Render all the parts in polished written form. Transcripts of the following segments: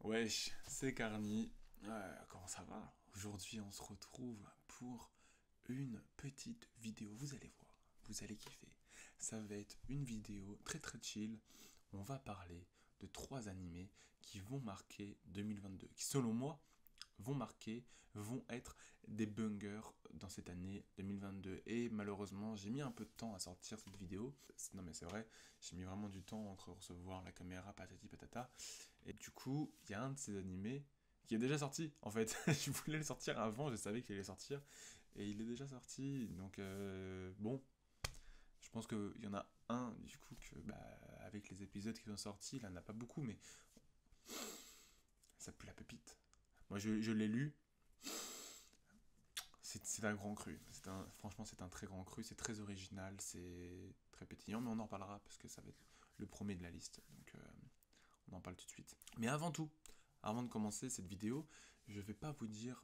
Wesh, c'est Carny. Comment ça va? Aujourd'hui, on se retrouve pour une petite vidéo. Vous allez voir, vous allez kiffer. Ça va être une vidéo très très chill. On va parler de 3 animés qui vont marquer 2022, qui selon moi vont être des bangers dans cette année 2022. Et malheureusement, j'ai mis un peu de temps à sortir cette vidéo. Non mais c'est vrai, j'ai mis vraiment du temps entre recevoir la caméra, patati patata. Et du coup, il y a un de ces animés qui est déjà sorti. En fait, je voulais le sortir avant, je savais qu'il allait sortir. Et il est déjà sorti. Donc bon, je pense qu'il y en a un, du coup, que avec les épisodes qui sont sortis, il en a pas beaucoup, mais ça pue la pépite. Moi, je l'ai lu. C'est un grand cru. Franchement, c'est un très grand cru. C'est très original. C'est très pétillant. Mais on en reparlera parce que ça va être le premier de la liste. Donc, on en parle tout de suite. Mais avant tout, avant de commencer cette vidéo, je vais pas vous dire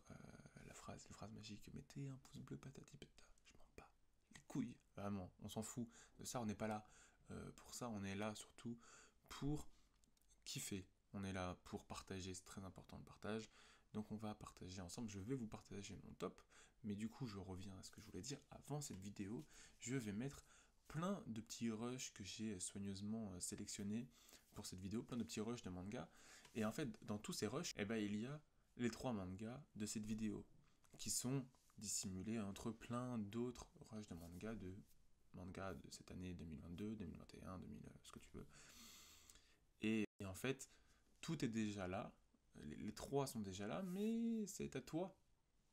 la phrase magique. Mettez un pouce bleu, patati patata. Je m'en bats les couilles. Vraiment, on s'en fout. De ça, on n'est pas là pour ça. On est là surtout pour kiffer. On est là pour partager. C'est très important le partage. Donc on va partager ensemble, je vais vous partager mon top, mais du coup je reviens à ce que je voulais dire avant cette vidéo, je vais mettre plein de petits rushs que j'ai soigneusement sélectionnés pour cette vidéo, plein de petits rushs de manga, et en fait dans tous ces rushs, il y a les 3 mangas de cette vidéo, qui sont dissimulés entre plein d'autres rushs de manga de cette année 2022, 2021, 2000, ce que tu veux, et en fait tout est déjà là. Les 3 sont déjà là, mais c'est à toi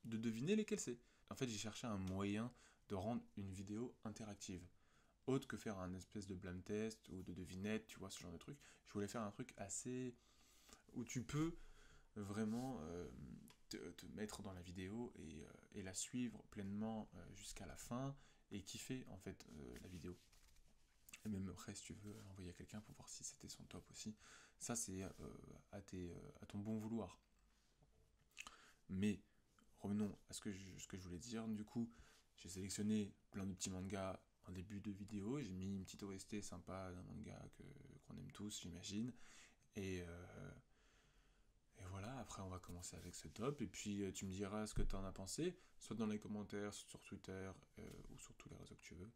de deviner lesquels c'est. En fait, j'ai cherché un moyen de rendre une vidéo interactive. Autre que faire un espèce de blind test ou de devinette, tu vois, ce genre de truc. Je voulais faire un truc assez... où tu peux vraiment te mettre dans la vidéo et la suivre pleinement jusqu'à la fin et kiffer en fait la vidéo. Et même après, si tu veux envoyer à quelqu'un pour voir si c'était son top aussi, ça c'est à ton bon vouloir. Mais revenons à ce que je voulais dire. Du coup, j'ai sélectionné plein de petits mangas en début de vidéo. J'ai mis une petite OST sympa d'un manga qu'on aime tous, j'imagine. Et, euh, et voilà, après on va commencer avec ce top. Et puis tu me diras ce que tu en as pensé, soit dans les commentaires, sur Twitter ou sur tous les réseaux que tu veux.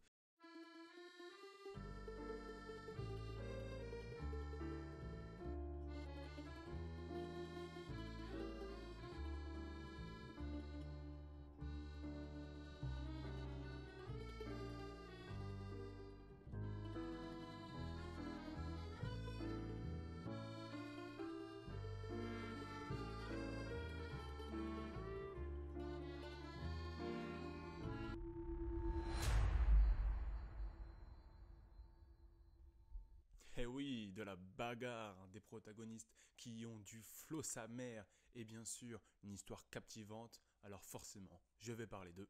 Eh oui, de la bagarre, des protagonistes qui ont du flot sa mère et bien sûr une histoire captivante, alors forcément, je vais parler d'eux.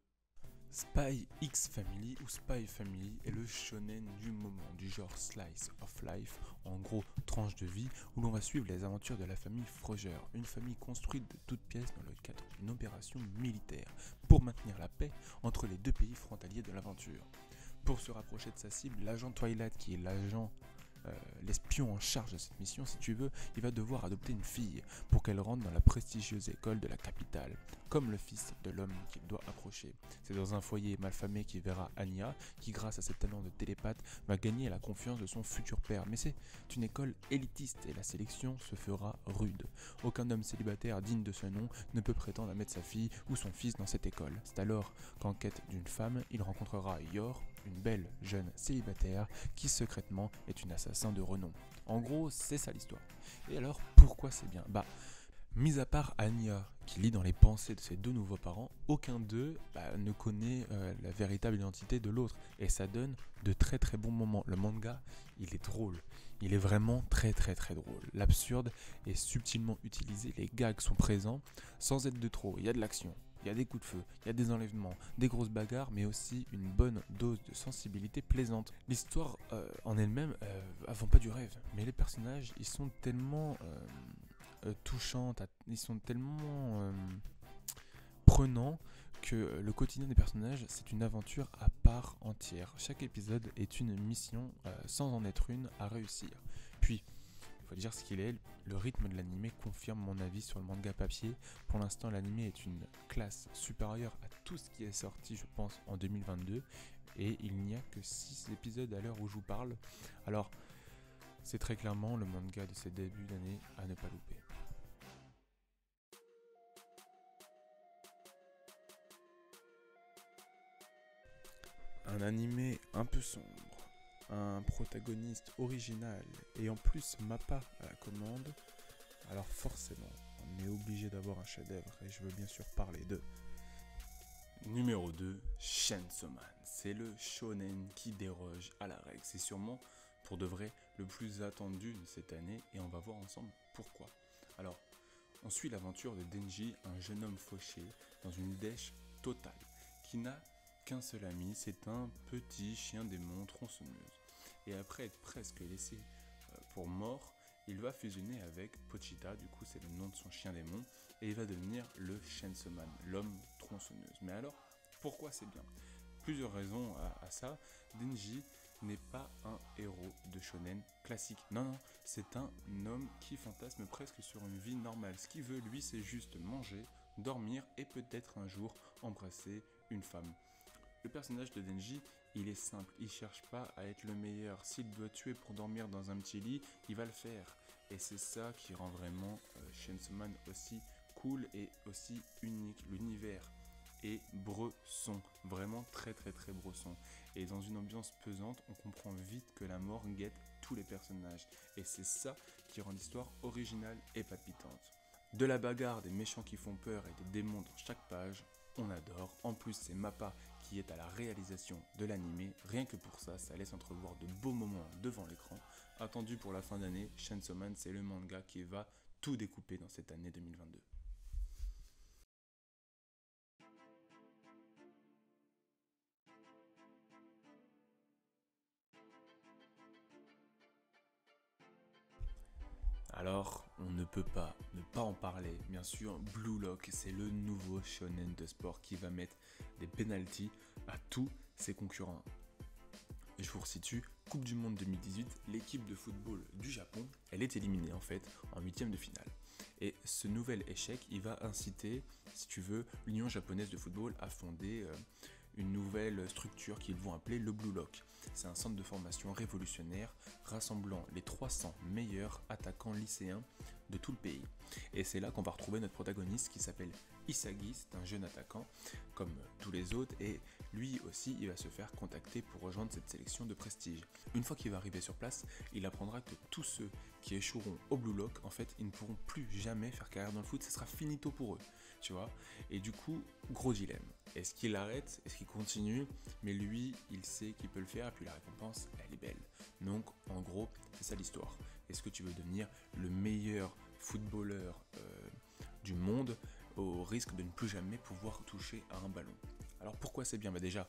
Spy X Family ou Spy Family est le shonen du moment, du genre slice of life, en gros tranche de vie, où l'on va suivre les aventures de la famille Froger, une famille construite de toutes pièces dans le cadre d'une opération militaire, pour maintenir la paix entre les deux pays frontaliers de l'aventure. Pour se rapprocher de sa cible, l'agent Twilight, qui est l'espion en charge de cette mission, si tu veux, il va devoir adopter une fille pour qu'elle rentre dans la prestigieuse école de la capitale, comme le fils de l'homme qu'il doit approcher. C'est dans un foyer malfamé qu'il verra Anya, qui grâce à ses talents de télépathe va gagner la confiance de son futur père. Mais c'est une école élitiste et la sélection se fera rude. Aucun homme célibataire digne de ce nom ne peut prétendre à mettre sa fille ou son fils dans cette école. C'est alors qu'en quête d'une femme, il rencontrera Yor, une belle jeune célibataire qui secrètement est une assassin de renom. En gros, c'est ça l'histoire. Et alors, pourquoi c'est bien ? Mis à part Anya, qui lit dans les pensées de ses 2 nouveaux parents, aucun d'eux ne connaît la véritable identité de l'autre. Et ça donne de très très bons moments. Le manga, il est drôle. Il est vraiment très très très drôle. L'absurde est subtilement utilisé, les gags sont présents, sans être de trop. Il y a de l'action, il y a des coups de feu, il y a des enlèvements, des grosses bagarres, mais aussi une bonne dose de sensibilité plaisante. L'histoire en elle-même, elle vend pas du rêve, mais les personnages, ils sont tellement touchants, ils sont tellement prenants que le quotidien des personnages, c'est une aventure à part entière. Chaque épisode est une mission sans en être une à réussir. Puis, faut dire ce qu'il est, le rythme de l'anime confirme mon avis sur le manga papier. Pour l'instant, l'anime est une classe supérieure à tout ce qui est sorti, je pense, en 2022. Et il n'y a que 6 épisodes à l'heure où je vous parle. Alors, c'est très clairement le manga de ces débuts d'année à ne pas louper. Un animé un peu sombre, un protagoniste original et en plus Mappa à la commande, alors forcément on est obligé d'avoir un chef-d'œuvre et je veux bien sûr parler de numéro 2, Chainsaw Man. C'est le shonen qui déroge à la règle. C'est sûrement pour de vrai le plus attendu de cette année et on va voir ensemble pourquoi. Alors, on suit l'aventure de Denji, un jeune homme fauché dans une dèche totale qui n'a qu'un seul ami, c'est un petit chien démon tronçonneuse. Et après être presque laissé pour mort, il va fusionner avec Pochita, du coup c'est le nom de son chien démon, et il va devenir le Chainsaw Man, l'homme tronçonneuse. Mais alors, pourquoi c'est bien? Plusieurs raisons à ça. Denji n'est pas un héros de shonen classique. Non, non, c'est un homme qui fantasme presque sur une vie normale. Ce qu'il veut, lui, c'est juste manger, dormir et peut-être un jour embrasser une femme. Le personnage de Denji, il est simple, il cherche pas à être le meilleur. S'il doit tuer pour dormir dans un petit lit, il va le faire. Et c'est ça qui rend vraiment Chainsaw Man aussi cool et aussi unique. L'univers est bresson, vraiment très très très bresson. Et dans une ambiance pesante, on comprend vite que la mort guette tous les personnages. Et c'est ça qui rend l'histoire originale et palpitante. De la bagarre, des méchants qui font peur et des démons dans chaque page, on adore. En plus, c'est Mappa qui est à la réalisation de l'anime. Rien que pour ça, ça laisse entrevoir de beaux moments devant l'écran. Attendu pour la fin d'année, Chainsaw Man, c'est le manga qui va tout découper dans cette année 2022. Alors, on ne peut pas ne pas en parler. Bien sûr, Blue Lock, c'est le nouveau shonen de sport qui va mettre des penalties à tous ses concurrents. Et je vous resitue, Coupe du Monde 2018, l'équipe de football du Japon, elle est éliminée en fait en huitième de finale. Et ce nouvel échec, il va inciter, si tu veux, l'Union japonaise de football à fonder une nouvelle structure qu'ils vont appeler le Blue Lock. C'est un centre de formation révolutionnaire rassemblant les 300 meilleurs attaquants lycéens de tout le pays. Et c'est là qu'on va retrouver notre protagoniste qui s'appelle Isagi, c'est un jeune attaquant comme tous les autres et lui aussi il va se faire contacter pour rejoindre cette sélection de prestige. Une fois qu'il va arriver sur place, il apprendra que tous ceux qui échoueront au Blue Lock, en fait, ils ne pourront plus jamais faire carrière dans le foot, ce sera finito pour eux, tu vois. Et du coup, gros dilemme. Est-ce qu'il arrête? Est-ce qu'il continue? Mais lui, il sait qu'il peut le faire et puis la récompense, elle est belle. Donc, en gros, c'est ça l'histoire. Est-ce que tu veux devenir le meilleur footballeur du monde au risque de ne plus jamais pouvoir toucher à un ballon? Alors pourquoi c'est bien? Bah déjà,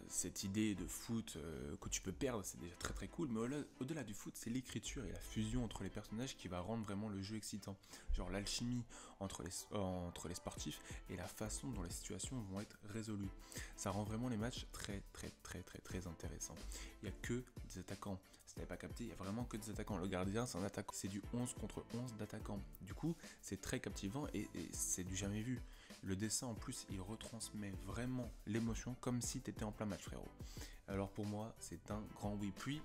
cette idée de foot que tu peux perdre, c'est déjà très très cool, mais au-delà du foot, c'est l'écriture et la fusion entre les personnages qui va rendre vraiment le jeu excitant. Genre l'alchimie entre les sportifs et la façon dont les situations vont être résolues. Ça rend vraiment les matchs très très très très très intéressants. Il n'y a que des attaquants. Si tu n'avais pas capté, il n'y a vraiment que des attaquants. Le gardien, c'est un attaquant. C'est du 11 contre 11 d'attaquants. Du coup, c'est très captivant et c'est du jamais vu. Le dessin en plus il retransmet vraiment l'émotion comme si tu étais en plein match, frérot. Alors pour moi c'est un grand oui. Puis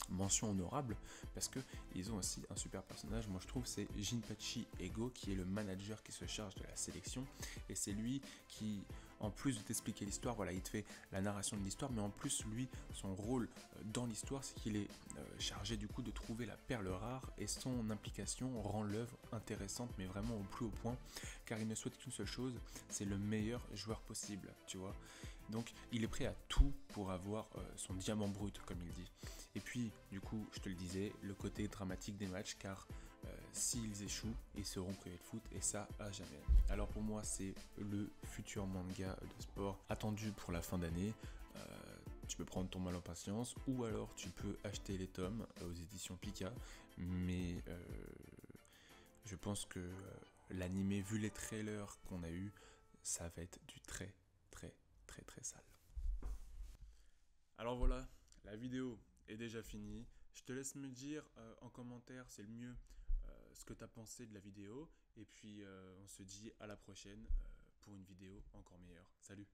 mention honorable parce que ils ont aussi un super personnage, moi je trouve, c'est Jinpachi Ego qui est le manager qui se charge de la sélection et c'est lui qui, en plus de t'expliquer l'histoire, voilà, il te fait la narration de l'histoire, mais en plus lui, son rôle dans l'histoire, c'est qu'il est chargé du coup de trouver la perle rare et son implication rend l'œuvre intéressante mais vraiment au plus haut point car il ne souhaite qu'une seule chose, c'est le meilleur joueur possible, tu vois. Donc il est prêt à tout pour avoir son diamant brut comme il dit. Et puis du coup je te le disais, le côté dramatique des matchs car s'ils échouent ils seront privés de foot et ça à jamais. Alors pour moi c'est le futur manga de sport attendu pour la fin d'année. Tu peux prendre ton mal en patience ou alors tu peux acheter les tomes aux éditions Pika, mais je pense que l'animé, vu les trailers qu'on a eu, ça va être du très très très très sale. Alors voilà, la vidéo est déjà finie. Je te laisse me dire en commentaire, c'est le mieux, ce que tu as pensé de la vidéo. Et puis on se dit à la prochaine pour une vidéo encore meilleure. Salut!